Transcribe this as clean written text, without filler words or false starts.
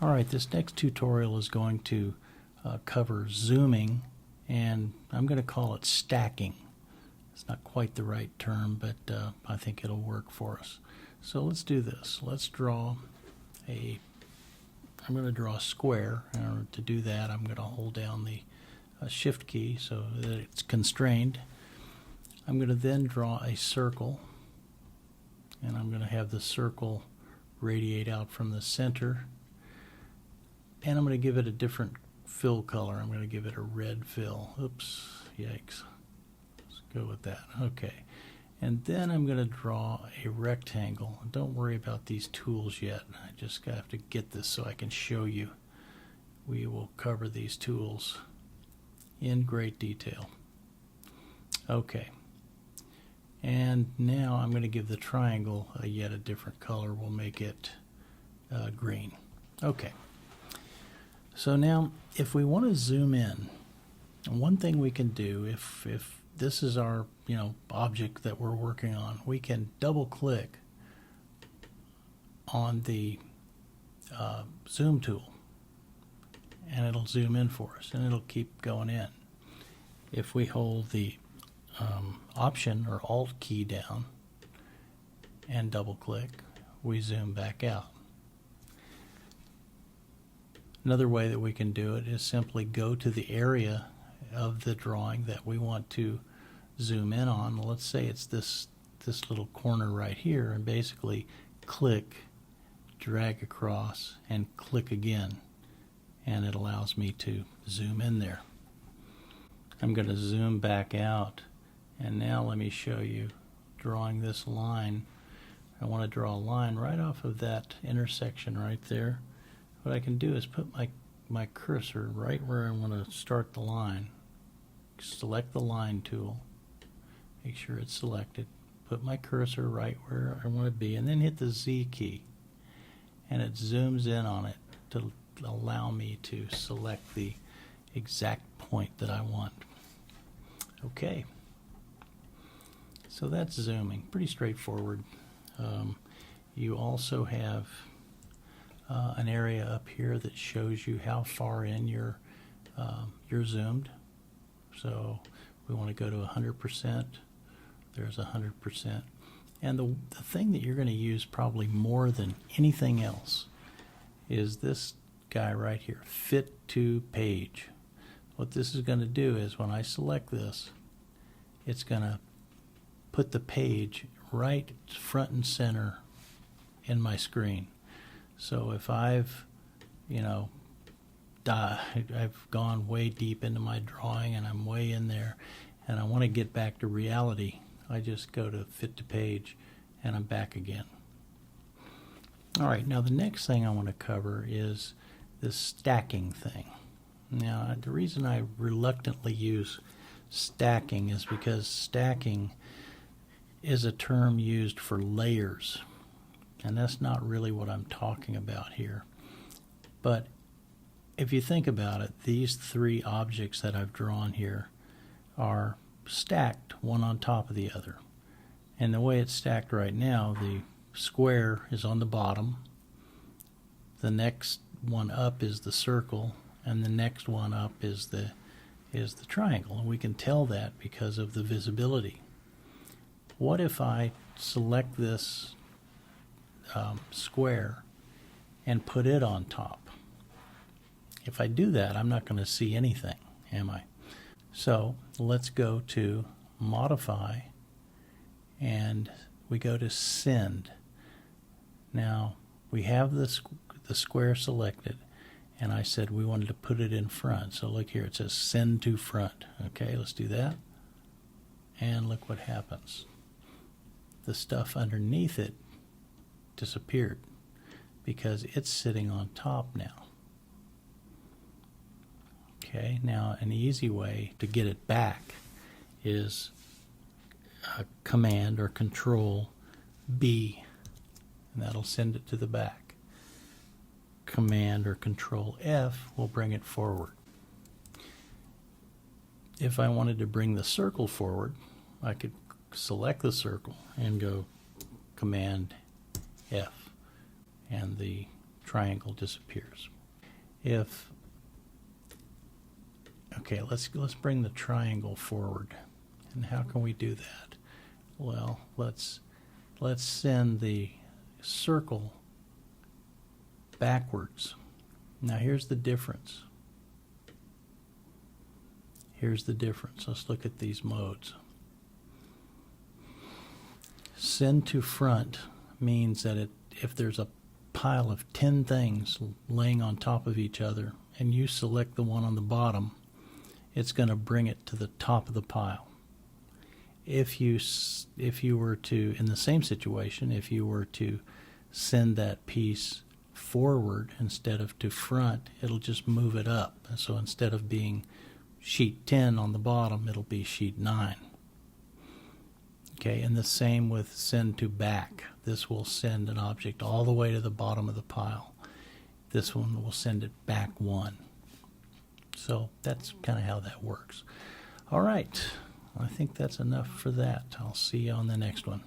Alright, this next tutorial is going to cover zooming, and I'm going to call it stacking. It's not quite the right term, but I think it'll work for us. So let's do this. Let's draw I'm going to draw a square. And to do that, I'm going to hold down the Shift key so that it's constrained. I'm going to then draw a circle, and I'm going to have the circle radiate out from the center. And I'm going to give it a different fill color. I'm going to give it a red fill. Oops, yikes. Let's go with that. Okay. And then I'm going to draw a rectangle. Don't worry about these tools yet. I just have to get this so I can show you. We will cover these tools in great detail. Okay. And now I'm going to give the triangle yet a different color. We'll make it green. Okay. So now, if we want to zoom in, one thing we can do, if this is our object that we're working on, we can double-click on the zoom tool, and it'll zoom in for us, and it'll keep going in. If we hold the Option or Alt key down and double-click, we zoom back out. Another way that we can do it is simply go to the area of the drawing that we want to zoom in on. Let's say it's this little corner right here, and basically click, drag across, and click again, and it allows me to zoom in there. I'm going to zoom back out, and now let me show you drawing this line. I want to draw a line right off of that intersection right there. What I can do is put my cursor right where I want to start the line. Select the line tool, make sure it's selected, put my cursor right where I want to be, and then hit the Z key, and it zooms in on it to allow me to select the exact point that I want. Okay, so that's zooming, pretty straightforward. You also have an area up here that shows you how far in you're zoomed. So we want to go to 100%. There's 100%. And the thing that you're going to use probably more than anything else is this guy right here, Fit to Page. What this is going to do is when I select this, it's going to put the page right front and center in my screen. So if I've gone way deep into my drawing and I'm way in there and I want to get back to reality, I just go to Fit to Page and I'm back again. Alright, now the next thing I want to cover is this stacking thing. Now the reason I reluctantly use stacking is because stacking is a term used for layers, and that's not really what I'm talking about here. But if you think about it, these three objects that I've drawn here are stacked one on top of the other. And the way it's stacked right now, the square is on the bottom, the next one up is the circle, and the next one up is the triangle. And we can tell that because of the visibility. What if I select this square and put it on top? If I do that, I'm not going to see anything, am I? So let's go to Modify, and we go to Send. Now we have the square selected, and I said we wanted to put it in front. So look here, it says Send to Front. Okay, let's do that. And look what happens. The stuff underneath it disappeared because it's sitting on top now. Okay, now an easy way to get it back is Command or Control B, and that'll send it to the back. Command or Control F will bring it forward. If I wanted to bring the circle forward, I could select the circle and go Command F, and the triangle disappears. Okay, let's bring the triangle forward. And how can we do that? Well, let's send the circle backwards. Now here's the difference. Here's the difference. Let's look at these modes. Send to front means that if there's a pile of 10 things laying on top of each other and you select the one on the bottom, it's going to bring it to the top of the pile. If you were to, in the same situation, if you were to send that piece forward instead of to front, it'll just move it up. So instead of being sheet 10 on the bottom, it'll be sheet 9. Okay, and the same with send to back. This will send an object all the way to the bottom of the pile. This one will send it back 1. So that's kind of how that works. All right, I think that's enough for that. I'll see you on the next one.